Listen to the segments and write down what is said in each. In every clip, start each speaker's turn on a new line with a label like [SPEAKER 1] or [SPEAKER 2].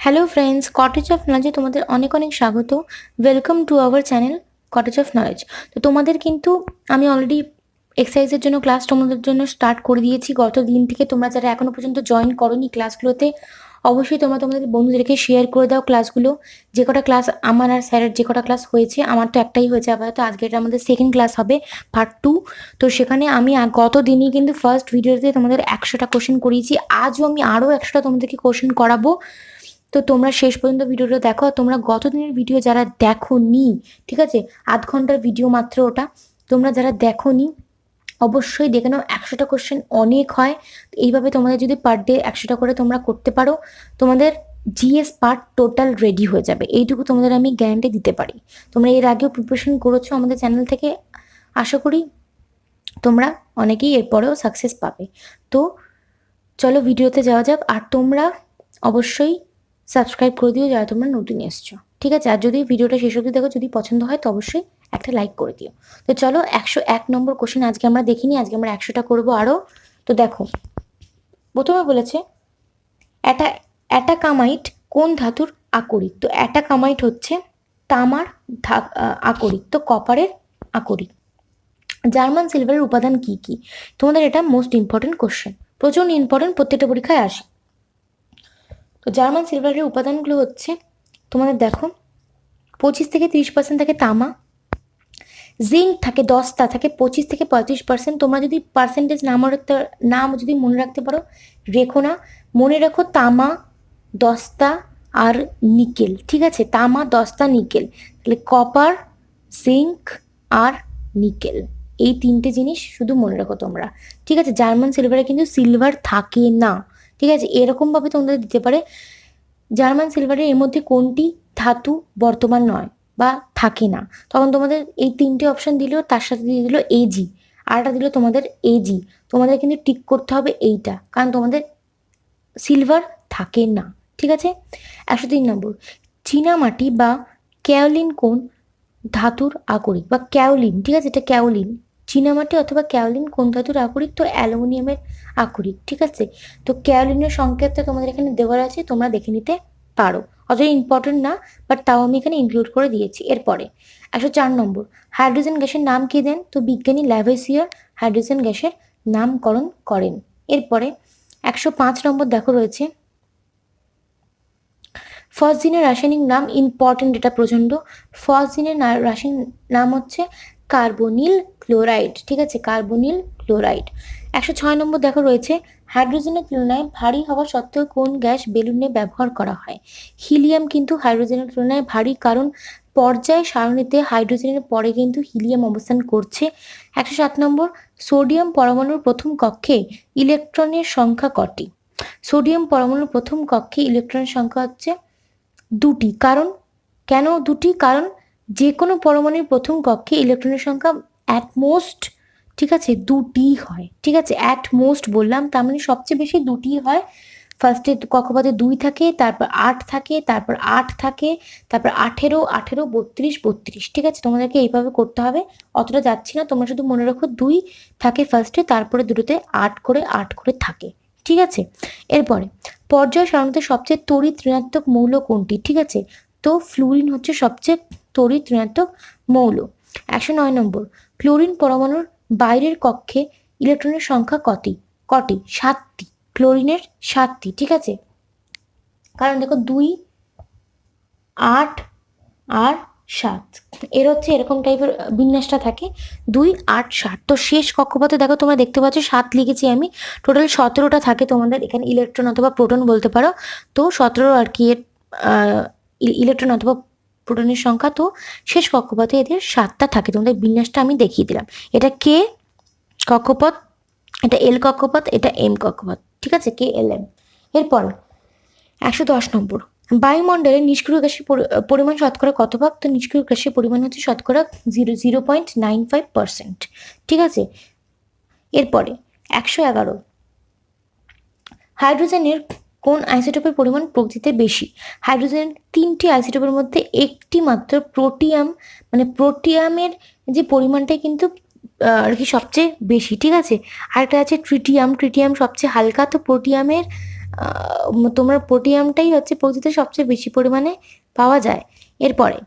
[SPEAKER 1] Hello friends, cottage of নলেজে তোমাদের অনেক অনেক স্বাগত। Welcome to our channel cottage of knowledge. তো তোমাদের কিন্তু আমি অলরেডি এক্সারসাইজের জন্য ক্লাস তোমাদের জন্য স্টার্ট করে দিয়েছি গত দিন থেকে। তোমরা যারা এখনো পর্যন্ত জয়েন করোনি ক্লাসগুলোতে, অবশ্যই তোমরা তোমাদের বন্ধুদেরকে শেয়ার করে দাও ক্লাসগুলো। যে কটা ক্লাস আমার আর স্যারের যে কটা ক্লাস হয়েছে, আমার তো একটাই হয়েছে আপাতত, আজকে এটা আমাদের সেকেন্ড ক্লাস হবে, পার্ট 2। তো সেখানে আমি গত দিনই কিন্তু ফার্স্ট ভিডিওতে তোমাদের 100টা কোশ্চেন করিয়েছি। আজও আমি আরও 100টা তোমাদেরকে কোশ্চেন করাবো। তো তোমরা শেষ পর্যন্ত ভিডিওটা দেখো। আর তোমরা গত দিনের ভিডিও যারা দেখোনি, ঠিক আছে, আধ ঘন্টার ভিডিও মাত্র ওটা, তোমরা যারা দেখোনি অবশ্যই দেখে নাও। 100টা কোশ্চেন অনেক হয়। এইভাবে তোমাদের যদি পার ডে 100টা করে তোমরা করতে পারো, তোমাদের জিএস পার্ট টোটাল রেডি হয়ে যাবে, এইটুকু তোমাদের আমি গ্যারান্টি দিতে পারি। তোমরা এর আগেও প্রিপারেশন করেছো আমাদের চ্যানেল থেকে, আশা করি তোমরা অনেকেই এরপরেও সাকসেস পাবে। তো চলো ভিডিওতে যাওয়া যাক। আর তোমরা অবশ্যই সাবস্ক্রাইব করে দিও যারা তোমরা নতুন এসছো, ঠিক আছে। আর যদি ভিডিওটা শেষ অবধি দেখো, যদি পছন্দ হয় তো অবশ্যই একটা লাইক করে দিও। তো চলো 101 নম্বর কোশ্চেন আজকে আমরা দেখিনি, আজকে আমরা 100টা করবো আরও। তো দেখো, প্রথমে বলেছে অ্যাটাকামাইট কোন ধাতুর আকরিক। তো অ্যাটাকামাইট হচ্ছে তামার আকরিক, তো কপারের আকরিক। জার্মান সিলভারের উপাদান কি কি? তোমাদের এটা মোস্ট ইম্পর্টেন্ট কোশ্চেন, প্রচুর ইম্পর্টেন্ট, প্রত্যেকটা পরীক্ষায় আসে। তো জার্মান সিলভারের উপাদানগুলো হচ্ছে, তোমাদের দেখো, 25 থেকে 30% থাকে তামা, জিঙ্ক থাকে 10টা, থাকে 25 থেকে 35%। তোমরা যদি পার্সেন্টেজ নাম যদি মনে রাখতে পারো রেখো না, মনে রেখো তামা 10টা আর নিকেল, ঠিক আছে, তামা 10টা নিকেল, তাহলে কপার, জিঙ্ক আর নিকেল, এই তিনটে জিনিস শুধু মনে রাখো তোমরা, ঠিক আছে। জার্মান সিলভারে কিন্তু সিলভার থাকে না, ঠিক আছে। এরকমভাবে তোমাদের দিতে পারে জার্মান সিলভারের এর মধ্যে কোনটি ধাতু বর্তমান নয় বা থাকে না, তখন তোমাদের এই তিনটে অপশন দিলেও তার সাথে দিয়ে দিল এজি, আরটা দিল তোমাদের এজি। তোমাদের কিন্তু টিক করতে হবে এইটা, কারণ তোমাদের সিলভার থাকে না, ঠিক আছে। 103 নম্বর, চীনামাটি বা ক্যাওলিন কোন ধাতুর আকরিক, বা ক্যাওলিন, ঠিক আছে, এটা ক্যাওলিন। চীনামাটি অথবা ক্যাওলিন কোন ধাতুর আকরিক? তো অ্যালুমিনিয়ামের আকরিক, ঠিক আছে। তো ক্যাওলিনের সংকেতটা তোমাদের এখানে দেওয়া আছে, তোমরা দেখে নিতে পারো, অতটা ইম্পর্টেন্ট না, বাট তাও আমি এখানে ইনক্লুড করে দিয়েছি। এরপরে 104 নম্বর, হাইড্রোজেন গ্যাসের নাম কি দেন? তো বিজ্ঞানী ল্যাভেসিয়ার হাইড্রোজেন গ্যাসের নামকরণ করেন। এরপরে 105 নম্বর দেখো রয়েছে ফসজিনের রাসায়নিক নাম, ইম্পর্টেন্ট এটা প্রচণ্ড। ফসজিনের রাসায়নিক নাম হচ্ছে কার্বনিল ক্লোরাইড, ঠিক আছে, কার্বনিল ক্লোরাইড। 106 নম্বর দেখো রয়েছে হাইড্রোজেনের তুলনায় ভারী হওয়া সত্ত্বেও কোন গ্যাস বেলুনে ব্যবহার করা হয়? হিলিয়াম কিন্তু হাইড্রোজেনের তুলনায় ভারী, কারণ পর্যায় সারণীতে হাইড্রোজেনের পরে কিন্তু হিলিয়াম অবস্থান করছে। 107 নম্বর, সোডিয়াম পরমাণুর প্রথম কক্ষে ইলেকট্রনের সংখ্যা কটি? সোডিয়াম পরমাণুর প্রথম কক্ষে ইলেকট্রনের সংখ্যা হচ্ছে 2টি। কারণ কেন 2টি? কারণ যে কোনো পরমাণুর প্রথম কক্ষে ইলেকট্রনের সংখ্যা অ্যাটমোস্ট, ঠিক আছে, 2টি হয়, ঠিক আছে, অ্যাটমোস্ট বললাম, তার মানে সবচেয়ে বেশি 2টি হয়। ফার্স্টে কক্ষপথে 2 থাকে, তারপর 8 থাকে, তারপর 8 থাকে, তারপর 18, 18, 32, 32, ঠিক আছে। তোমাদেরকে এইভাবে করতে হবে, অতটা যাচ্ছি না, তোমরা শুধু মনে রাখো 2 থাকে ফার্স্টে, তারপরে দুটোতে 8 করে 8 করে থাকে, ঠিক আছে। এরপরে পর্যায় সারণীতে সবচেয়ে তড়িৎ ঋণাত্মক মৌল কোনটি? ঠিক আছে, তো ফ্লুরিন হচ্ছে সবচেয়ে তড়িৎ ঋণাত্মক মৌল। 109 নম্বর, ক্লোরিন পরমাণুর বাইরের কক্ষে ইলেকট্রনের সংখ্যা কটি? 7টি। ক্লোরিনের 7টি, ঠিক আছে। কারণ দেখো 2, 8 আর 7, এর হচ্ছে এরকম টাইপের বিন্যাসটা থাকে, 2, 8, 7। তো শেষ কক্ষপথে দেখো তোমরা দেখতে পাচ্ছ 7 লিখেছি আমি, টোটাল 17টা থাকে তোমাদের এখানে ইলেকট্রন অথবা প্রোটন বলতে পারো। তো 17 আর কি এর ইলেকট্রন অথবা প্রোটনের সংখ্যা। তো শেষ কক্ষপথে এদের 7টা থাকে, তোমাদের বিন্যাসটা আমি দেখিয়ে দিলাম। এটা কে কক্ষপথ, এটা এল কক্ষপথ, এটা এম কক্ষপথ, ঠিক আছে, কে এল এম। এরপর 110 নম্বর, বায়ুমণ্ডলে নিষ্ক্রিয় গ্যাসের পরিমাণ শতকরা কত ভাগ? তো নিষ্ক্রিয় গ্যাসের পরিমাণ হচ্ছে শতকরা 0.95%, ঠিক আছে। এরপরে 111, হাইড্রোজেনের কোন আইসোটোপের পরিমাণ প্রকৃতিতে বেশি? হাইড্রোজেন 3টি আইসোটোপের মধ্যে একটি মাত্র প্রোটিয়াম, মানে প্রোটিয়ামের যে পরিমাণটাই কিন্তু আর কি সবচেয়ে বেশি, ঠিক আছে। আরেকটা আছে ট্রিটিয়াম, ট্রিটিয়াম সবচেয়ে হালকা, তো প্রোটিয়ামের তোমার পোটাশিয়ামটাই হচ্ছে প্রকৃতিতে সবচেয়ে বেশি পরিমাণে পাওয়া যায়। এরপরে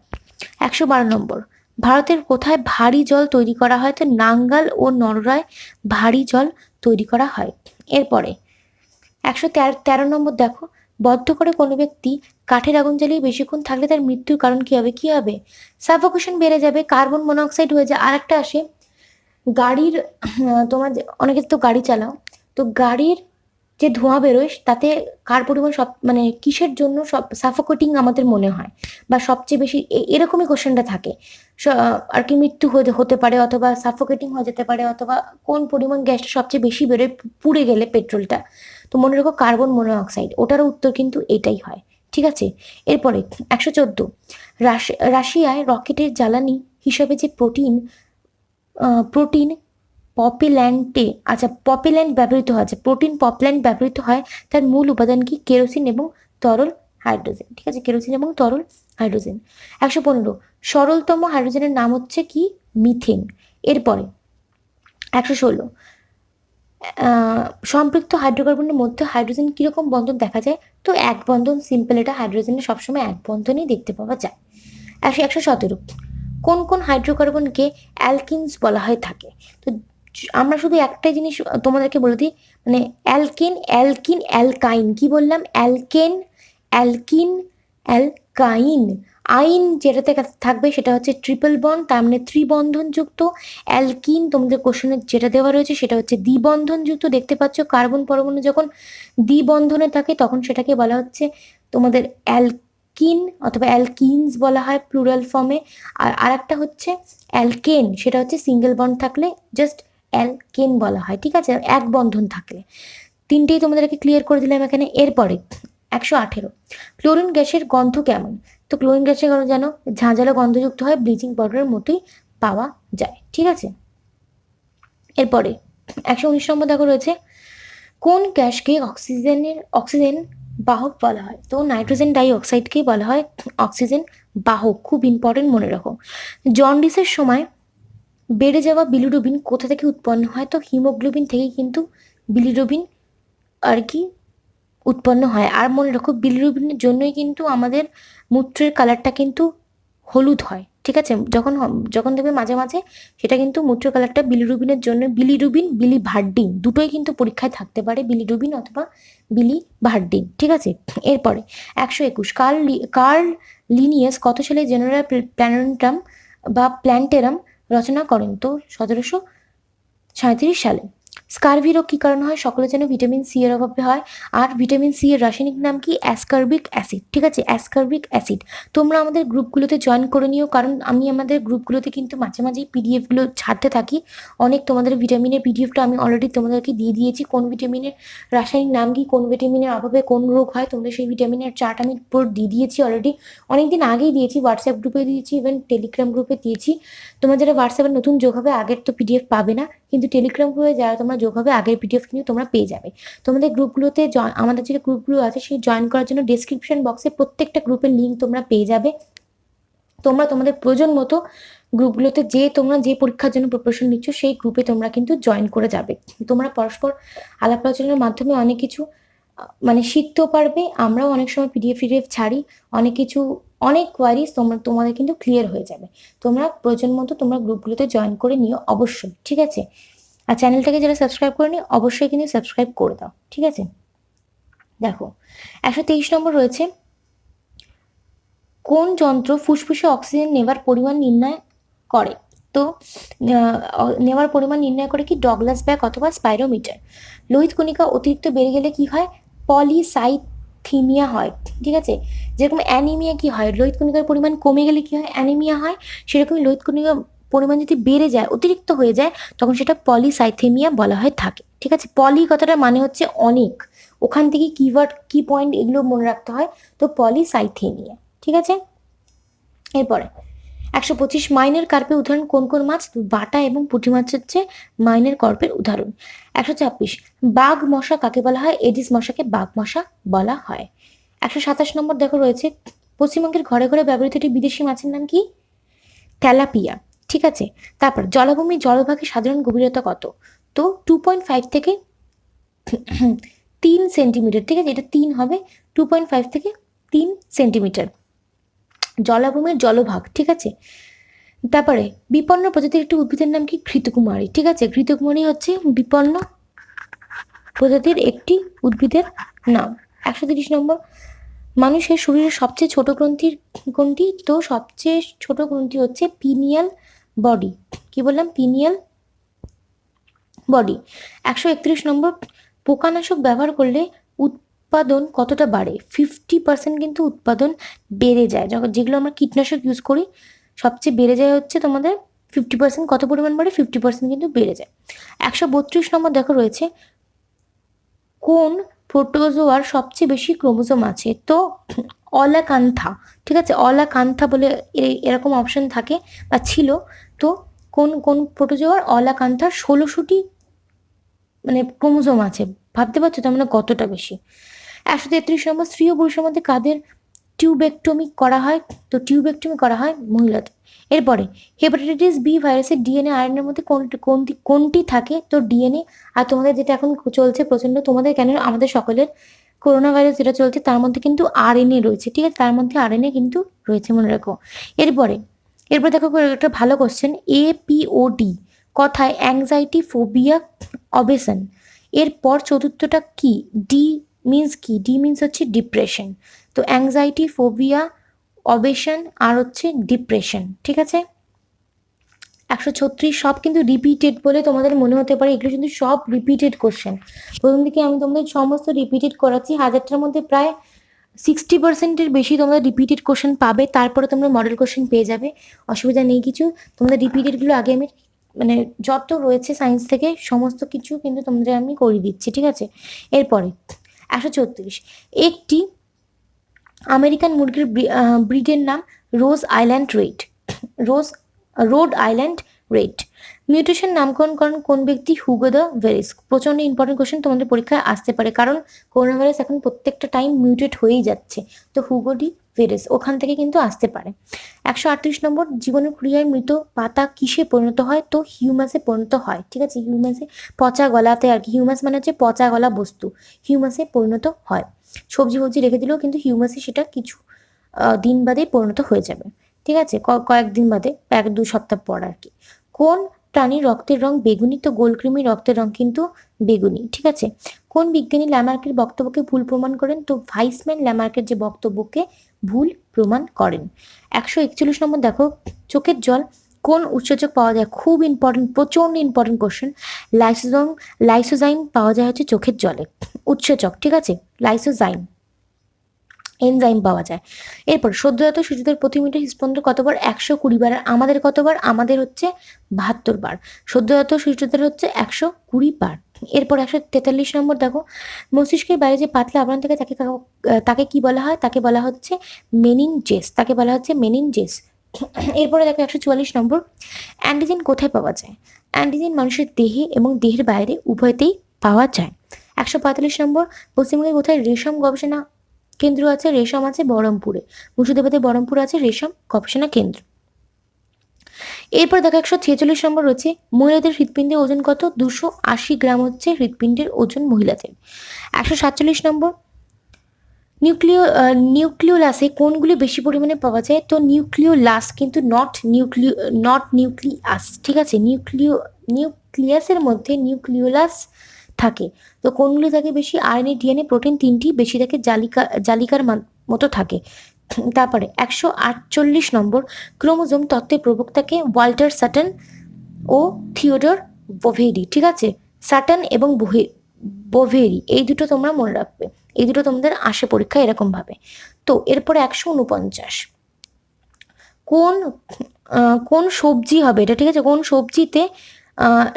[SPEAKER 1] 112 নম্বর, ভারতের কোথায় ভারী জল তৈরি করা হয়? তো নাঙ্গাল ও নররায় ভারী জল তৈরি করা হয়। এরপরে 113 নম্বর দেখো, বদ্ধ করে কোনো ব্যক্তি কাঠের আগুন জ্বালিয়ে বেশিক্ষণ থাকলে তার মৃত্যুর কারণ কি হবে? কি হবে? সাফোকেশন বেড়ে যাবে, কার্বন মনোক্সাইড হয়ে যায়। আর একটা আসে গাড়ির, তোমার অনেকে তো গাড়ি চালাও, তো গাড়ির যে ধোঁয়া বেরোয় তাতে কার পরিমাণ সব মানে কিসের জন্য সব সাফোকেটিং আমাদের মনে হয় বা সবচেয়ে বেশি এরকমই কোশ্চেনটা থাকে। আর কি মৃত্যু হতে পারে, অথবা সাফোকেটিং হয়ে যেতে পারে, অথবা কোন পরিমাণ গ্যাসটা সবচেয়ে বেশি বেরোয় পুড়ে গেলে পেট্রোলটা। তো মনে রাখো কার্বন মনোঅক্সাইড, ওটারও উত্তর কিন্তু এটাই হয়। ঠিক আছে। এরপরে 114, রাশিয়ায় রকেটের জ্বালানি হিসাবে যে প্রোটিন পপিল্যান্টে, আচ্ছা পপিল্যান্ট ব্যবহৃত হয়, প্রোটিন পপল্যান্ট ব্যবহৃত হয়, তার মূল উপাদান কি? কেরোসিন এবং তরল হাইড্রোজেন। ঠিক আছে, কেরোসিন এবং তরল হাইড্রোজেন। 115, সরলতম হাইড্রোজেনের নাম হচ্ছে কি? মিথেন। এরপরে 116, সম্পৃক্ত হাইড্রোকার্বনের মধ্যে হাইড্রোজেন কিরকম বন্ধন দেখা যায়? তো এক বন্ধন, সিম্পল, এটা হাইড্রোজেনের সবসময় এক বন্ধনই দেখতে পাওয়া যায়। 117, কোন কোন হাইড্রোকার্বনকে অ্যালকিনস বলা হয়ে থাকে? তো আমরা শুধু একটাই জিনিস তোমাদেরকে বলে দিই, মানে অ্যালকিন, অ্যালকিন, অ্যালকাইন। কি বললাম? Alkane, alkyne, অ্যালকাইন। আইন যেটাতে থাকবে সেটা হচ্ছে ট্রিপল বন্ড, তার মানে ত্রিবন্ধনযুক্ত। অ্যালকিন তোমাদের কোশ্চেনে যেটা দেওয়া রয়েছে সেটা হচ্ছে দ্বিবন্ধনযুক্ত। দেখতে পাচ্ছ কার্বন পরমাণু যখন দ্বিবন্ধনে থাকে তখন সেটাকে বলা হচ্ছে তোমাদের অ্যালকিন অথবা অ্যালকিনস বলা হয় প্লুরাল ফর্মে। আর আরেকটা হচ্ছে অ্যালকেন, সেটা হচ্ছে সিঙ্গেল বন্ড থাকলে জাস্ট অ্যালকেন বলা হয়। ঠিক আছে, এক বন্ধন থাকলে। তিনটেই তোমাদেরকে ক্লিয়ার করে দিলাম এখানে। এরপরে 118, ক্লোরিন গ্যাসের গন্ধ কেমন? তো ক্লোরিন গ্যাসের গন্ধ যেন ঝাঁঝালো গন্ধযুক্ত হয়, ব্লিচিং পাউডারের মতোই পাওয়া যায়। ঠিক আছে। এরপরে 119 নম্বর দেখো রয়েছে, কোন গ্যাসকে অক্সিজেন বাহক বলা হয়? তো নাইট্রোজেন ডাই অক্সাইডকেই বলা হয় অক্সিজেন বাহক। খুব ইম্পর্টেন্ট, মনে রাখো। জন্ডিসের সময় বেড়ে যাওয়া বিলিরুবিন কোথা থেকে উৎপন্ন হয়? তো হিমোগ্লোবিন থেকে কিন্তু বিলিরুবিন আর কি উৎপন্ন হয়। আর মনে রাখো বিলিরুবিনের জন্যই কিন্তু আমাদের মূত্রের কালারটা কিন্তু হলুদ হয়। ঠিক আছে, যখন দেখবে মাঝে মাঝে সেটা কিন্তু মূত্রের কালারটা বিলিরুবিনের জন্য। বিলিরুবিন, বিলিভার্ডিন দুটোই কিন্তু পরীক্ষায় থাকতে পারে, বিলিরুবিন অথবা বিলিভার্ডিন। ঠিক আছে। এরপরে 121, কার্ল লিনিয়াস কত সালে জেনারেল প্ল্যানেটাম বা প্ল্যান্টেরাম রচনা করেন? তো 1737 সালে। স্কারভি রোগ কি কারণে হয়? সকলে যেন ভিটামিন সি এর অভাবে হয়। আর ভিটামিন সি এর রাসায়নিক নাম কি? Ascorbic acid. ঠিক আছে, অ্যাসকার্বিক অ্যাসিড। তোমরা আমাদের গ্রুপগুলোতে জয়েন করে নিও, কারণ আমি আমাদের গ্রুপগুলোতে কিন্তু মাঝে মাঝেই পিডিএফগুলো ছাড়তে থাকি। অনেক তোমাদের ভিটামিনের পিডিএফটা আমি অলরেডি তোমাদেরকে দিয়ে দিয়েছি। কোন ভিটামিনের রাসায়নিক নাম কি, কোন ভিটামিনের অভাবে কোন রোগ হয়, তোমাদের সেই ভিটামিনের চার্ট আমি পুরো দিয়ে দিয়েছি অলরেডি। অনেকদিন আগেই দিয়েছি, হোয়াটসঅ্যাপ গ্রুপে দিয়েছি, ইভেন টেলিগ্রাম গ্রুপে দিয়েছি। তোমরা যারা হোয়াটসঅ্যাপে নতুন যোগ হবে আগের তো পিডিএফ পাবে না, কিন্তু টেলিগ্রাম গ্রুপে যারা তোমরা যোগ হবে আগের পিডিএফ কিন্তু তোমরা পেয়ে যাবে। তোমাদের গ্রুপগুলোতে আমাদের যে গ্রুপগুলো আছে সেই জয়েন করার জন্য ডেসক্রিপশন বক্সে প্রত্যেকটা গ্রুপের লিঙ্ক তোমরা পেয়ে যাবে। তোমরা তোমাদের প্রয়োজন মতো গ্রুপগুলোতে তোমরা যে পরীক্ষার জন্য প্রিপারেশন নিচ্ছ সেই গ্রুপে তোমরা কিন্তু জয়েন করে যাবে। তোমরা পরস্পর আলাপ আলোচনার মাধ্যমে অনেক কিছু মানে শিখতেও পারবে। আমরাও অনেক সময় পিডিএফ ছাড়ি, অনেক কিছু, অনেক কোয়ারিজ তোমাদের কিন্তু ক্লিয়ার হয়ে যাবে। তোমরা প্রয়োজন মতো তোমরা গ্রুপগুলোতে জয়েন করে নিও অবশ্যই। ঠিক আছে। আর চ্যানেলটাকে যারা সাবস্ক্রাইব করে নিও অবশ্যই কিন্তু সাবস্ক্রাইব করে দাও। ঠিক আছে। দেখো 123 নম্বর রয়েছে, কোন যন্ত্র ফুসফুসে অক্সিজেন নেবার পরিমাণ নির্ণয় করে? তো নেওয়ার পরিমাণ নির্ণয় করে কি? ডগলাস ব্যাগ অথবা স্পাইরোমিটার। লোহিত কণিকা অতিরিক্ত বেড়ে গেলে কি হয়? পলিসাইথিমিয়া হয়। ঠিক আছে, যেরকম অ্যানিমিয়া কি হয়? লোহিত কণিকার পরিমাণ কমে গেলে কি হয়? অ্যানিমিয়া হয়। সেরকমই লোহিত কণিকার পরিমাণ যদি বেড়ে যায়, অতিরিক্ত হয়ে যায়, তখন সেটা পলিসাইথেমিয়া বলা হয়ে থাকে। ঠিক আছে, পলি কথাটার মানে হচ্ছে অনেক, ওখান থেকে কিওয়ার্ড কি পয়েন্ট এগুলো মনে রাখতে হয়। তো পলিসাইথেমিয়া। ঠিক আছে। এরপরে 125, মাইনের কার্পের উদাহরণ কোন কোন মাছ? বাটা এবং পুঁটি মাছ হচ্ছে মাইনের কার্পের উদাহরণ। 126, বাঘ মশা কাকে বলা হয়? এডিস মশাকে বাঘ মশা বলা হয়। 127 নম্বর দেখো রয়েছে, পশ্চিমবঙ্গের ঘরে ঘরে ব্যবহৃত একটি বিদেশি মাছের নাম কি? তেলাপিয়া। ঠিক আছে। তারপর জলাভূমির জলভাগের সাধারণ গভীরতা কত? তো 2.5 থেকে 3 সেন্টিমিটার, ঠিক আছে, এটা 3 হবে, 2.5 থেকে 3 সেন্টিমিটার। জলাভূমির জলভাগ, ঠিক আছে। তারপরে বিপন্ন প্রজাতির একটি উদ্ভিদের নাম কি? ঘৃতকুমারী, ঠিক আছে, ঘৃতকুমারী হচ্ছে বিপন্ন প্রজাতির একটি উদ্ভিদের নাম। 130 নম্বর, মানুষের শরীরের সবচেয়ে ছোট গ্রন্থির কোনটি? তো সবচেয়ে ছোট গ্রন্থি হচ্ছে পিনিয়াল বডি। কি বললাম? Pineal body. 131 নম্বর, পোকানাশক ব্যবহার করলে উৎপাদন কতটা বাড়ে? 50% কিন্তু উৎপাদন বেড়ে যায়। যখন যেগুলো আমরা কীটনাশক ইউজ করি সবচেয়ে বেড়ে যায় হচ্ছে তোমাদের 50%। কত পরিমাণ বাড়ে? 50% কিন্তু বেড়ে যায়। 132 নম্বর দেখো রয়েছে, কোন প্রোটোজোয়ার সবচেয়ে বেশি ক্রোমোজোম আছে? তো অলাকান্থা, ঠিক আছে, অলাকান্থা বলে এরকম অপশন থাকে বা ছিল। তো কোন কোন প্রোটোজোয়ার? অলাকান্থার 16টি মানে ক্রোমোজোম আছে। ভাবতে পারছো তার মানে কতটা বেশি। 133 নম্বর, স্ত্রী ও পুরুষের মধ্যে কাদের টিউবেক্টমি করা হয়? তো টিউবেক্টমি করা হয় মহিলাদের। এরপরে হেপাটাইটিস বি ভাইরাসের ডিএনএ আরএনএর মধ্যে কোনটি থাকে? তো ডিএনএ। আর তোমাদের যেটা এখন চলছে প্রচন্ড, তোমাদের কেন আমাদের সকলের করোনা ভাইরাস যেটা চলছে তার মধ্যে কিন্তু আরএনএ রয়েছে, ঠিক আছে, তার মধ্যে আরএনএ কিন্তু রয়েছে, মনে রাখো। এরপরে দেখো একটা ভালো কোশ্চেন, APOD কথায় অ্যাংজাইটি ফোবিয়া অবেশন, এরপর চতুর্থটা কি? ডি মিন্স কি? ডি মিন্স হচ্ছে ডিপ্রেশন। তো অ্যাংজাইটি ফোবিয়া অবেশন আর হচ্ছে ডিপ্রেশন, ঠিক আছে। 136 সব কিন্তু রিপিটেড বলে তোমাদের মনে হতে পারে, এগুলো কিন্তু সব রিপিটেড কোশ্চেন। প্রথম দিকে আমি তোমাদের সমস্ত রিপিটেড করাচ্ছি, 1000টার মধ্যে প্রায় 60%-এর বেশি তোমরা রিপিটেড কোশ্চেন পাবে, তারপরে তোমরা মডেল কোশ্চেন পেয়ে যাবে, অসুবিধা নেই কিছু। তোমাদের রিপিটেডগুলো আগে আমি মানে যত রয়েছে সায়েন্স থেকে সমস্ত কিছু কিন্তু তোমাদের আমি করিয়ে দিচ্ছি, ঠিক আছে। এরপরে 134, একটি আমেরিকান মুরগির ব্রিডের নাম Rhode Island Red. Rhode Island Red. Mutation নামকরণ করেন কোন ব্যক্তি? Hugo de Vries. প্রচন্ড ইম্পর্টেন্ট কোশ্চেন তোমাদের পরীক্ষায় আসতে পারে, কারণ করোনা ভাইরাস এখন প্রত্যেকটা টাইম মিউটেট হয়েই যাচ্ছে। তো হুগো ডি ভেরিস ওখান থেকে কিন্তু আসতে পারে। 138 নম্বর, জীবনের ক্রিয়ায় মৃত পাতা কিসে পরিণত হয়? তো হিউমাসে পরিণত হয়, ঠিক আছে, হিউমাসে, পচা গলাতে আর কি, হিউমাস মানে হচ্ছে পচা গলা বস্তু, হিউমাসে পরিণত হয়। সবজি ফবজি রেখে দিলেও কিন্তু হিউমাসে সেটা কিছু দিন বাদেই পরিণত হয়ে যাবে, ঠিক আছে, কয়েকদিন বাদে, 1-2 সপ্তাহ পর আর কি। কোন প্রাণীর রক্তের রং বেগুনি? তো গোলকৃমির রক্তের রং কিন্তু বেগুনি, ঠিক আছে। কোন বিজ্ঞানী ল্যামার্কের বক্তব্যকে ভুল প্রমাণ করেন? তো ভাইসম্যান ল্যামার্কের যে বক্তব্যকে ভুল প্রমাণ করেন। 141 নম্বর দেখো, চোখের জল কোন উৎসেচক পাওয়া যায়? খুব ইম্পর্টেন্ট, প্রচন্ড ইম্পর্টেন্ট কোশ্চেন। লাইসোজাইম পাওয়া যায় হচ্ছে চোখের জলে, উৎসেচক, ঠিক আছে, লাইসোজাইম এনজাইম পাওয়া যায়। এরপর সদ্যজাত শিশুদের প্রতি মিনিটে হৃদস্পন্দন কতবার? 120 বার। আমাদের কতবার? আমাদের হচ্ছে 72 বার। সদ্যজাত শিশুদের হচ্ছে 120 বার। এরপর 143 নম্বর দেখো, মস্তিষ্কের বাইরে যে পাতলা আবরণ থাকে তাকে কি বলা হয়? তাকে বলা হচ্ছে মেনিনজেস, তাকে বলা হচ্ছে মেনিনজেস। এরপরে দেখো 144 নম্বর, অ্যান্টিজেন কোথায় পাওয়া যায়? অ্যান্টিজেন মানুষের দেহে এবং দেহের বাইরে উভয়তেই পাওয়া যায়। 145 নম্বর, পশ্চিমবঙ্গের কোথায় রেশম গবেষণা কেন্দ্র আছে? রেশম আছে বহরমপুরে, মুর্শিদাবাদে বহরমপুর আছে রেশম গবেষণা কেন্দ্র। এরপর দেখো 146 নম্বর রয়েছে, মহিলাদের হৃৎপিণ্ডের ওজন কত? 280 গ্রাম হচ্ছে হৃৎপিণ্ডের ওজন মহিলাদের। 147 নম্বর, নিউক্লিওলাসে কোনগুলি বেশি পরিমাণে পাওয়া যায়? তো নিউক্লিওলাস কিন্তু নট নিউক্লিয়াস, ঠিক আছে, নিউক্লিয়াসের মধ্যে নিউক্লিওলাস থাকে। তো কোনগুলি থাকে বেশি? আরএনএ, ডিএনএ, প্রোটিন, তিনটি বেশি থাকে, জালিকার মতো থাকে। তারপরে 148 নম্বর, ক্রোমোজোম তত্ত্বের প্রবক্তাকে ওয়াল্টার সাটন ও থিওডর বোভেরি, ঠিক আছে, সাটন এবং বোভেরি, এই দুটো তোমরা মনে রাখবে, এই দুটো তোমাদের আসে পরীক্ষা এরকম ভাবে। তো এরপরে 149, কোন সবজি হবে এটা? ঠিক আছে, কোন সবজিতে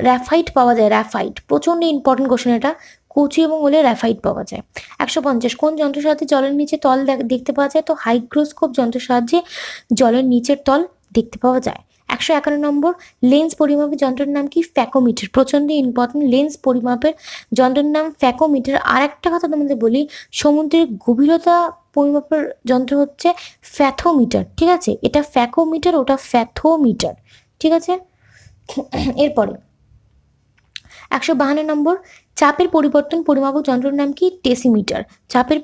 [SPEAKER 1] র্যাফাইট পাওয়া যায়? র্যাফাইট প্রচন্ড ইম্পর্টেন্ট কোশ্চেন এটা, কচু এবং ওলে র্যাফাইট পাওয়া যায়। 150, কোন যন্ত্রের সাহায্যে জলের নিচে তল দেখতে পাওয়া যায়? তো হাইগ্রোস্কোপ যন্ত্রের সাহায্যে জলের নিচের তল দেখতে পাওয়া যায়। 151 নম্বর, লেন্স পরিমাপের যন্ত্রের নাম কি? ফ্যাকোমিটার, প্রচন্ড ইম্পর্টেন্ট, লেন্স পরিমাপের যন্ত্রের নাম ফ্যাকোমিটার। আর একটা কথা তোমাদের বলি, সমুদ্রের গভীরতা পরিমাপের যন্ত্র হচ্ছে ফ্যাথোমিটার, ঠিক আছে, এটা ফ্যাকোমিটার, ওটা ফ্যাথোমিটার, ঠিক আছে। এরপরে 152 নম্বর, চাপের পরিবর্তন পরিমাপক যন্ত্রের নাম কি? টেসিমিটার। চাপের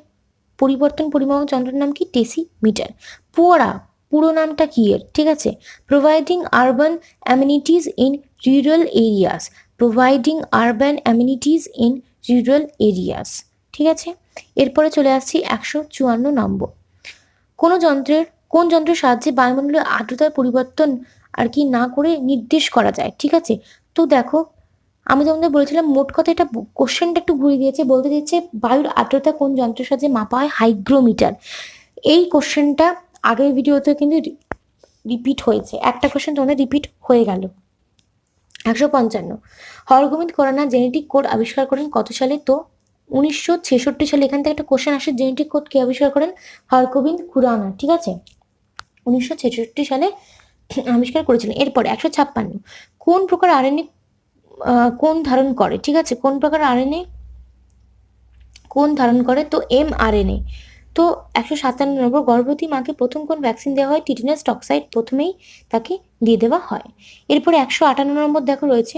[SPEAKER 1] পরিবর্তন পরিমাপক যন্ত্রের নাম কি? টেসিমিটার। পুয়ারা, পুরো নামটা কি এর? ঠিক আছে, providing urban amenities in rural areas. Providing urban amenities in rural areas. ঠিক আছে, এরপরে চলে আসছি 154 নম্বর। কোন যন্ত্রের সাহায্যে বায়ুমণ্ডলের আর্দ্রতার পরিবর্তন আর কি না করে নির্দেশ করা যায়? ঠিক আছে, তো দেখো আমি তোমাদের বলেছিলাম, মোট কথা এটা কোশ্চেনটা একটু ঘুরিয়ে দিয়েছে, বলতে দিচ্ছে বায়ুর আর্দ্রতা কোন যন্ত্রের সাহায্যে মাপা হয়? হাইগ্রোমিটার। এই কোশ্চেনটা আগের ভিডিওতে কিন্তু রিপিট হয়েছে, একটা কোশ্চেন তোমাদের রিপিট হয়ে গেল। 155, হরগোবিন্দ খুরানা জেনেটিক কোড আবিষ্কার করেন কত সালে? তো 1966 সালে। এখান থেকে একটা কোশ্চেন আসে, জেনেটিক কোড কে আবিষ্কার করেন? হরগোবিন্দ খুরানা। ঠিক আছে, 1966 সালে আবিষ্কার করেছিলেন। এরপরে 156, কোন প্রকার আরএনএ কোন ধারণ করে? ঠিক আছে, কোন প্রকার আরএনএ কোন ধারণ করে? তো এমআরএনএ। তো 157 নম্বর, গর্ভবতী মাকে প্রথম কোন ভ্যাকসিন দেওয়া হয়? টিটেনাস টক্সাইড প্রথমেই তাকে দিয়ে দেওয়া হয়। এরপরে 158 নম্বর দেখো রয়েছে,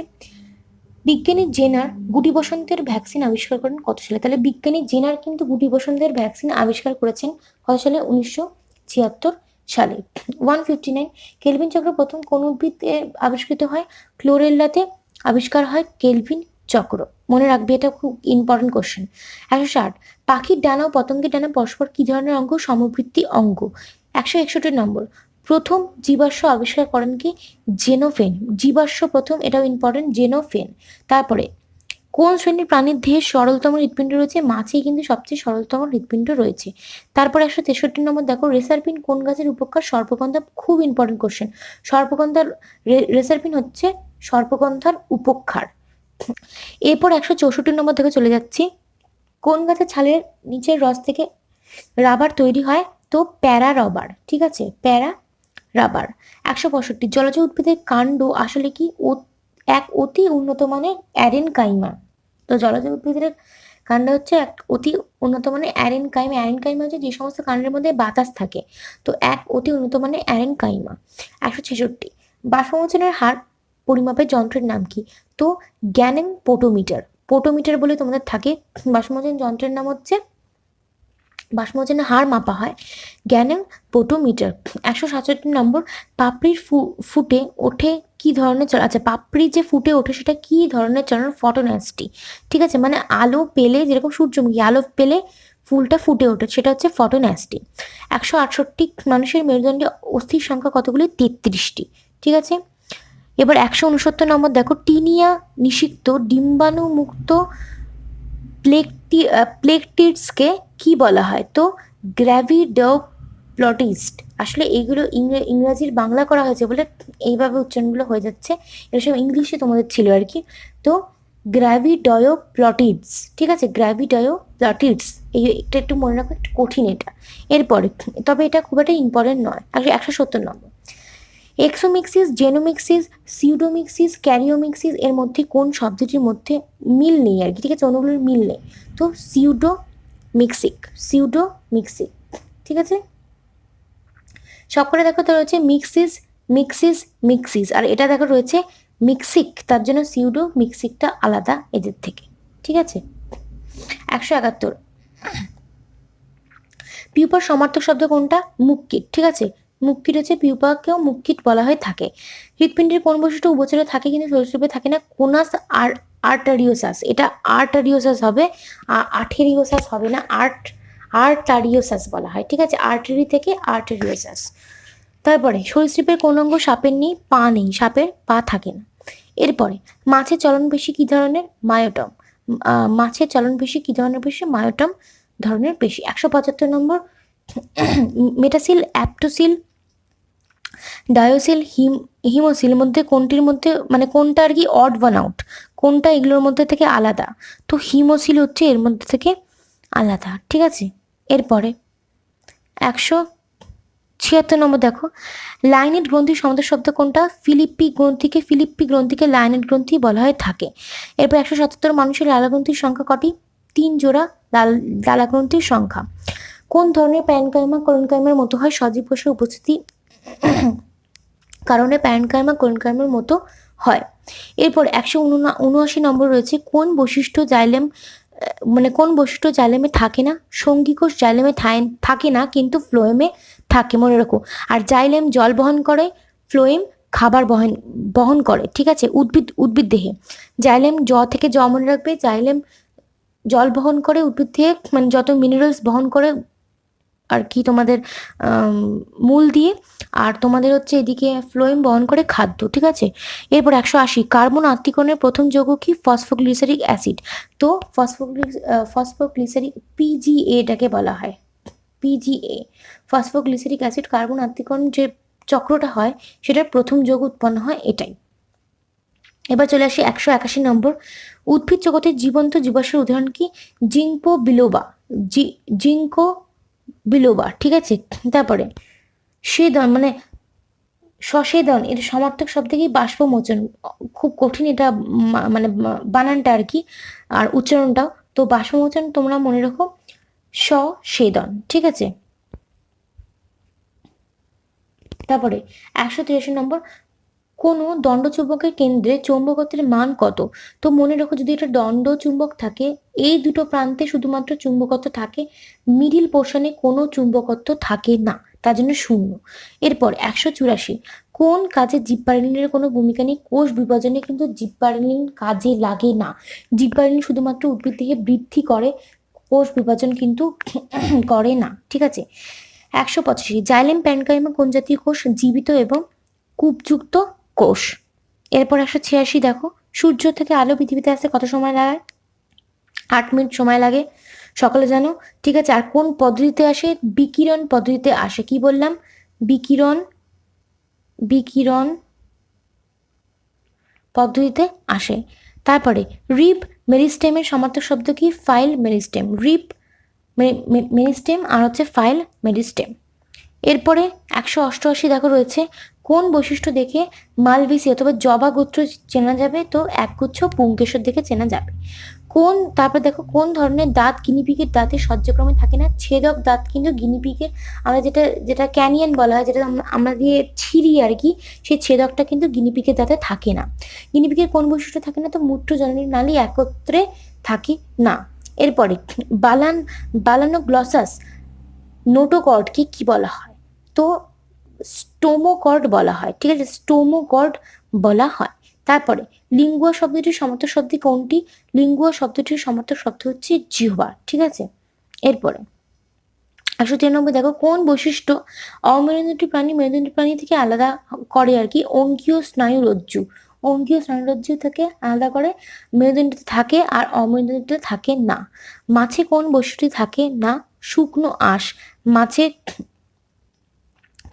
[SPEAKER 1] বিজ্ঞানী জেনার গুটি বসন্তের ভ্যাকসিন আবিষ্কার করেন কত সালে? তাহলে বিজ্ঞানী জেনার কিন্তু গুটি বসন্তের ভ্যাকসিন আবিষ্কার করেছেন কত সালে? 1976 সালে। 159, কেলভিন চক্র প্রথম কোন উদ্ভিদে আবিষ্কৃত হয়? ক্লোরেল্লাতে আবিষ্কার হয় কেলভিন চক্র। মনে রাখবে, এটা খুব ইম্পর্টেন্ট কোশ্চেন। 160, পাখির ডানা ও পতঙ্গের ডানা পরস্পর কি ধরনের অঙ্গ? সমবৃত্তি অঙ্গ। 161 নম্বর, প্রথম জীবাশ্ম আবিষ্কার করেন কি? জেনোফেন। জীবাশ্ম প্রথম, এটাও ইম্পর্টেন্ট, জেনোফেন। তারপরে কোন শ্রেণীর প্রাণীর দেহে সরলতম হৃৎপিণ্ড রয়েছে? মাছেই কিন্তু সবচেয়ে সরলতম হৃৎপিণ্ড রয়েছে। তারপর 163 নম্বর দেখো, রেসারপিন কোন গাছের উপকার? সর্পগন্ধা। খুব ইম্পর্টেন্ট কোশ্চেন, সর্পগন্ধার রেসারপিন হচ্ছে সর্পগন্ধার উপকার। এরপর 164 নম্বর থেকে চলে যাচ্ছি, কোন গাছের ছালের নিচের রস থেকে রাবার তৈরি হয়? তো প্যারা রাবার। ঠিক আছে, প্যারা রাবার। 165, জলজ উদ্ভিদের কাণ্ড আসলে কি? এক অতি উন্নত মানের অ্যারেনকাইমা। তো জলজ উদ্ভিদের কাণ্ড হচ্ছে এক অতি উন্নত মানের অ্যারেনকাইমা। অ্যারেনকাইমা হচ্ছে যে সমস্ত কাণ্ডের মধ্যে বাতাস থাকে, তো এক অতি উন্নত মানের অ্যারেনকাইমা। 166, বাষ্পমোচনের হার পরিমাপের যন্ত্রের নাম কি? তো গ্যানেন পোটোমিটার। পোটোমিটার বলে তোমাদের থাকে। বাষ্পমোচন যন্ত্রের নাম হচ্ছে, বাষ্পমোচনের হার মাপা হয় গ্যানেন পোটোমিটার। 167 নম্বর, পাপড়ির ফুটে ওঠে কি ধরনের চলন? আচ্ছা, পাপড়ি যে ফুটে ওঠে সেটা কি ধরনের চলন? ফটোন্যাস্টি। ঠিক আছে, মানে আলো পেলে, যেরকম সূর্যমুখী আলো পেলে ফুলটা ফুটে ওঠে, সেটা হচ্ছে ফটোন্যাস্টি। 168, মানুষের মেরুদণ্ডে অস্থির সংখ্যা কতগুলি? 33টি। ঠিক আছে, এবার 169 নম্বর দেখো, টিনিয়া নিষিক্ত ডিম্বাণুমুক্ত প্লেকটিডসকে কি বলা হয়? তো গ্র্যাভিডোপ্লটিস্ট। আসলে এইগুলো ইংরাজির বাংলা করা হয়েছে বলে এইভাবে উচ্চারণগুলো হয়ে যাচ্ছে, এসব ইংলিশে তোমাদের ছিল আর কি। তো গ্র্যাভিডোপ্লটিডস। ঠিক আছে, গ্র্যাভিডোপ্লটিডস, এটা একটু মনে রাখো, একটু কঠিন এটা। এরপরে, তবে এটা খুব একটা ইম্পর্টেন্ট নয়। 170 নম্বর, এক্সোমিক্সিস, জেনোমিক্সিস, সিউডোমিক্সিস, ক্যারিওমিক্সিস এর মধ্যে কোন শব্দটির মধ্যে মিল নেই আর কি? ঠিক আছে, অন্যগুলোর মিল নেই। তো সিউডোমিক্সিক। ঠিক আছে, সবকটা দেখো তো রয়েছে মিক্সিস, মিক্সিস, আর এটা দেখো রয়েছে মিক্সিক, তার জন্য সিউডোমিক্সিকটা আলাদা এদের থেকে। ঠিক আছে, 171, পিউপার সমার্থক শব্দ কোনটা? মুক্কিট। ঠিক আছে, মুক্কিট হচ্ছে, পিউপাকেও মুক্কিট বলা হয়ে থাকে। হৃৎপিণ্ডের কোন বৈশিষ্ট্য উভচরে থাকে কিন্তু সরীসৃপে থাকে না? কোনাস আর আর্টারিওসাস। এটা আর্টারিওসাস হবে, আর্টেরিওসাস হবে না, আর্টারিওসাস বলা হয়। ঠিক আছে, আর্টারি থেকে আর্টেরিওসাস। তারপরে, সরীসৃপের কোন অঙ্গ সাপের নেই? পা নেই, সাপের পা থাকে না। এরপরে, মাছের চলনপেশি কি ধরনের? মায়োটম। মাছের চলনপেশি কি ধরনের পেশি? মায়োটম ধরনের পেশি। 175 নম্বর, মেটাসিল, অ্যাপটোসিল, ডায়োসিল, হিমোসিল মধ্যে কোনটির মধ্যে, মানে কোনটা আর কি অড ওয়ান আউট, কোনটা এগুলোর মধ্যে থেকে আলাদা? তো হিমোসিল হচ্ছে এর মধ্যে থেকে আলাদা। ঠিক আছে, এরপরে 176 নম্বর দেখো, লাইনেট গ্রন্থির সমান্তর শব্দ কোনটা? ফিলিপ্পি গ্রন্থিকে লাইনেট গ্রন্থি বলা হয়ে থাকে। এরপর 177, মানুষের লালাগ্রন্থির সংখ্যা কটি? 3 জোড়া লালাগ্রন্থির সংখ্যা। কোন ধরনের প্যারেনকাইমা কোলনকাইমার মতো হয়? সজীব কোষের উপস্থিতি কারণে প্যারেনকাইমা কোলনকাইমার মতো হয়। এরপর 179 নম্বর রয়েছে কোন বৈশিষ্ট্য জাইলেম মানে কোন বৈশিষ্ট্য জাইলেমে থাকে না? সঙ্গী কোষ জাইলেমে থাকে না কিন্তু ফ্লোয়েমে থাকে, মনে রাখো। আর জাইলেম জল বহন করে, ফ্লোয়েম খাবার বহন করে, ঠিক আছে। উদ্ভিদ দেহে জাইলেম থেকে মনে রাখবে, জাইলেম জল বহন করে, উদ্ভিদ থেকে মানে যত মিনারেলস বহন করে আর কি তোমাদের মূল দিয়ে, আর তোমাদের হচ্ছে এদিকে ফ্লোয়েম বহন করে খাদ্য, ঠিক আছে। এরপর 180 কার্বন আত্তীকরণের প্রথম যৌগ কি? Phosphoglyceric acid. তো ফসফোগ্লিসারিক পিজিএ এটাকে বলা হয়, পিজিএ ফসফোগ্লিসারিক অ্যাসিড। কার্বন আত্তীকরণ যে চক্রটা হয় সেটার প্রথম যৌগ উৎপন্ন হয় এটাই। এবার চলে আসি 181 নম্বর, উদ্ভিদ জগতের জীবন্ত জীবাশ্মের উদাহরণ কি? জিঙ্কো বিলোবা, জিঙ্কো বিলোবা, ঠিক আছে। তারপরে সেদন মানে সচেতন, এর সমার্থক শব্দ কি? বাষ্পমোচন। খুব কঠিন এটা মানে বানানটা আর কি, আর উচ্চারণটাও। তো বাষ্পমোচন তোমরা মনে রাখো সচেতন, ঠিক আছে। তারপরে 183 নম্বর, কোনো দণ্ডচুম্বকের কেন্দ্রে চৌম্বকত্বের মান কত? তো মনে রাখো, যদি এটা দণ্ড চুম্বক থাকে, এই দুটো প্রান্তে শুধুমাত্র চুম্বকত্ব থাকে, মিডিল পোর্শনে কোনো চুম্বকত্ব থাকে না, তার জন্য 0। এরপর 184, কোন কাজে জিব্বারেলিনের কোনো ভূমিকা নেই? কোষ বিভাজনে কিন্তু জিব্বারেলিন কাজে লাগে না। জিব্বারেলিন শুধুমাত্র উদ্ভিদ থেকে বৃদ্ধি করে, কোষ বিভাজন কিন্তু করে না, ঠিক আছে। 185, জাইলেম প্যারেনকাইমা কোন জাতীয় কোষ? জীবিত এবং কূপযুক্ত কোষ। এরপর 186 দেখো, সূর্য থেকে আলো পৃথিবীতে আসতে কত সময় লাগে? 8 মিনিট সময় লাগে, সকলে জানো, ঠিক আছে। আর কোন পদ্ধতিতে আসে? বিকিরণ পদ্ধতিতে আসে। কি বললাম? বিকিরণ পদ্ধতিতে আসে। তারপরে রিব মেরিস্টেমের সমার্থক শব্দ কি? File meristem. রিব মেরিস্টেম আর হচ্ছে ফাইল মেরিস্টেম। এরপরে 188 দেখো রয়েছে, কোন বৈশিষ্ট্য দেখে মালবেসি অথবা জবা গোত্র চেনা যাবে? তো একগুচ্ছ পুংকেশর দেখে চেনা যাবে। তারপর দেখো, কোন ধরনের দাঁত গিনিপিগের দাঁতে সহ্যক্রমে থাকে না? ছেদক দাঁত কিন্তু গিনিপিগের, আমরা যেটা ক্যানিয়ন বলা হয়, যেটা আমরা দিয়ে ছিঁড়ি আর কি, সেই ছেদকটা কিন্তু গিনিপিগের দাঁতে থাকে না। গিনিপিগের কোন বৈশিষ্ট্য থাকে না? তো মূত্রজননী নালী একত্রে থাকে না। এরপরে বালানোগ্লসাস নোটোকর্ডকে কি বলা হয়? তো স্টোমোকর্ড বলা হয়, ঠিক আছে, স্টোমোকর্ড বলা হয়। তারপরে লিঙ্গুয়া শব্দটির সমার্থক শব্দ কোনটি? লিঙ্গুয়া শব্দটির সমার্থক শব্দ হচ্ছে জিহ্বা, ঠিক আছে। এরপরে 193 দেখো, কোন বৈশিষ্ট্য অমেরুদণ্ডী প্রাণী থেকে আলাদা করে আর কি? অঙ্কীয় স্নায়ুরজ্জু। অঙ্কীয় স্নায়ুরজ্জু থেকে আলাদা করে, মেরুদণ্ডীতে থাকে আর অমেরুদণ্ডীতে থাকে না। মাছে কোন বৈশিষ্ট্য থাকে না? শুকনো আঁশ মাছে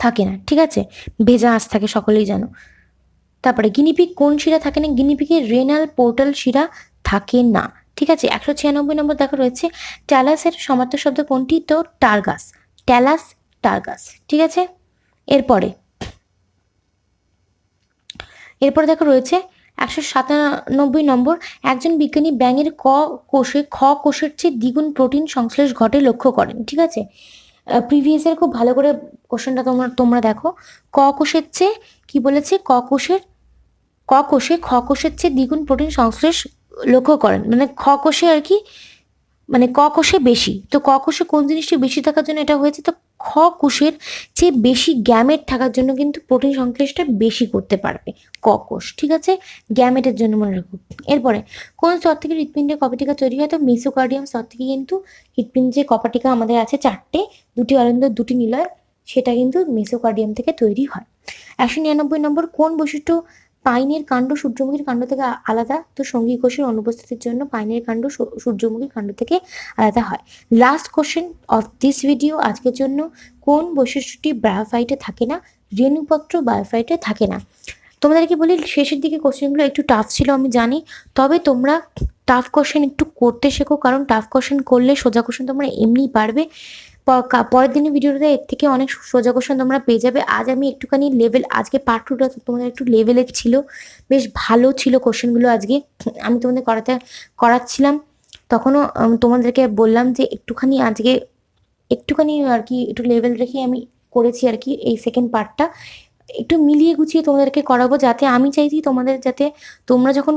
[SPEAKER 1] থাকে না, ঠিক আছে, ভেজা আঁশ থাকে, সকলেই জানো। তারপরে গিনিপিগ কোন শিরা থাকে না? গিনিপিগের রেনাল পোর্টাল শিরা থাকে না, ঠিক আছে। 196 নম্বর দেখো রয়েছে, ট্যালাসের সমার্থক শব্দ কোনটি? তো টার্গাস, টার্গাস, ঠিক আছে। এরপরে দেখো রয়েছে 197 নম্বর, একজন বিজ্ঞানী ব্যাঙের খ কোষের চেয়ে দ্বিগুণ প্রোটিন সংশ্লেষ ঘটে লক্ষ্য করেন, ঠিক আছে। প্রিভিয়াসের খুব ভালো করে কোশ্চেনটা তোমরা দেখো, ক কোষের চেয়ে কি বলেছে? ক কোষে খ কোষের চেয়ে দ্বিগুণ প্রোটিন সংশ্লেষ লক্ষ্য করেন, মানে খ কোষে আর কি, মানে ক কোষে বেশি। তো ক কোষে কোন জিনিসটি বেশি থাকার জন্য এটা হয়েছে? তো খ কোষের চেয়ে বেশি গ্যামেট থাকার জন্য কিন্তু প্রোটিন সংশ্লেষটা বেশি করতে পারবে ক কোষ, ঠিক আছে, গ্যামেটের জন্য মনে রাখো। এরপরে কোন স্তর থেকে হৃৎপিণ্ডের কপাটিকা তৈরি হয়? তো মেসোকার্ডিয়াম স্তর থেকে কিন্তু হৃৎপিণ্ডের কপাটিকা আমাদের আছে 4টে, 2টি অলিন্দ 2টি নিলয়, সেটা কিন্তু মেসোকার্ডিয়াম থেকে তৈরি হয়। 199 নম্বর, কোন বৈশিষ্ট্য পাইনের কাণ্ড সূর্যমুখীর কাণ্ড থেকে আলাদা? তো সঙ্গী কোষের অনুপস্থিতির জন্য পাইনের কাণ্ড সূর্যমুখীর কাণ্ড থেকে আলাদা হয়। Last question of this video আজকের জন্য, কোন বৈশিষ্ট্যটি ব্রায়োফাইটে থাকে না? রেণুপত্র বায়োফাইটে থাকে না। তোমাদেরকে বলি, শেষের দিকে কোশ্চেনগুলো একটু টাফ ছিল আমি জানি, তবে তোমরা টাফ কোশ্চেন একটু করতে শেখো, কারণ টাফ কোশ্চেন করলে সোজা কোশ্চেন তোমরা এমনিই পারবে। পরের দিনের ভিডিওতে এর থেকে অনেক সোজা কোশ্চেন তোমরা পেয়ে যাবে। আজ আমি একটুখানি আজকে পার্ট 2টা তোমাদের একটু লেভেলের ছিল, বেশ ভালো ছিল কোশ্চেনগুলো। আজকে আমি তোমাদের করাচ্ছিলাম, তখনও তোমাদেরকে বললাম যে একটুখানি আর কি একটু লেভেল রেখে আমি করেছি আর কি এই সেকেন্ড পার্টটা। একটু মিলিয়ে গুছিয়ে তোমাদেরকে করাবো, যাতে আমি চাইছি তোমাদের যাতে তোমরা যখন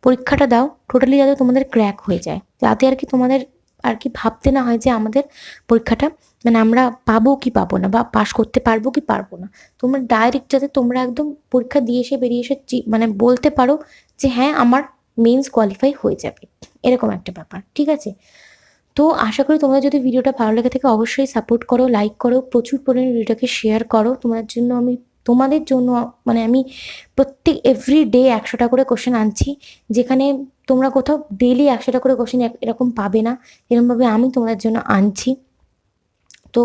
[SPEAKER 1] পরীক্ষাটা দাও টোটালি যাতে তোমাদের ক্র্যাক হয়ে যায়, যাতে আর কি তোমাদের আর কি ভাবতে না হয় যে আমাদের পরীক্ষাটা মানে আমরা পাবো কি পাবো না বা পাশ করতে পারবো কি পারবো না। তোমরা ডাইরেক্ট যাতে তোমরা একদম পরীক্ষা দিয়ে এসে বেরিয়ে এসে মানে বলতে পারো যে হ্যাঁ আমার মেন্স কোয়ালিফাই হয়ে যাবে, এরকম একটা ব্যাপার। ঠিক আছে, তো আশা করি তোমাদের যদি ভিডিওটা ভালো লেগে থাকে অবশ্যই সাপোর্ট করো, লাইক করো, প্রচুর পরিমাণে ভিডিওটাকে শেয়ার করো। তোমাদের জন্য মানে আমি প্রত্যেক এভরিডে 100টা করে কোশ্চেন আনছি, যেখানে তোমরা কোথাও ডেইলি 100টা করে কোশ্চেন এরকম পাবে না, এরকমভাবে আমি তোমাদের জন্য আনছি। তো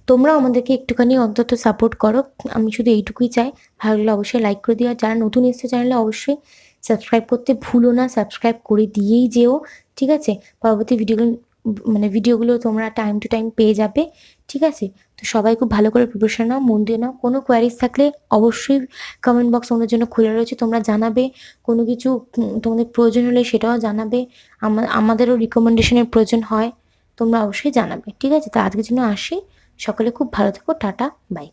[SPEAKER 1] তোমরাও আমাদেরকে একটুখানি অন্তত সাপোর্ট করো, আমি শুধু এইটুকুই চাই। ভালো লাগলে অবশ্যই লাইক করে দিও, আর যারা নতুন এসছে চ্যানেলে অবশ্যই সাবস্ক্রাইব করতে ভুলো না, সাবস্ক্রাইব করে দিয়েই যেও। ঠিক আছে, পরবর্তী ভিডিওগুলো তোমরা টাইম টু টাইম পেয়ে যাবে। ঠিক আছে, তো সবাই খুব ভালো করে প্রিপারেশন নাও, মন দিয়ে নাও। কোনো কোয়ারিজ থাকলে অবশ্যই কমেন্ট বক্স তোমাদের জন্য খোলা রয়েছে, তোমরা জানাবে। কোনো কিছু তোমাদের প্রয়োজন হলে সেটাও জানাবে, আমাদেরও রিকমেন্ডেশনের প্রয়োজন হয়, তোমরা অবশ্যই জানাবে। ঠিক আছে, তো আজকের জন্য আসি, সকলে খুব ভালো থেকো, টাটা, বাই।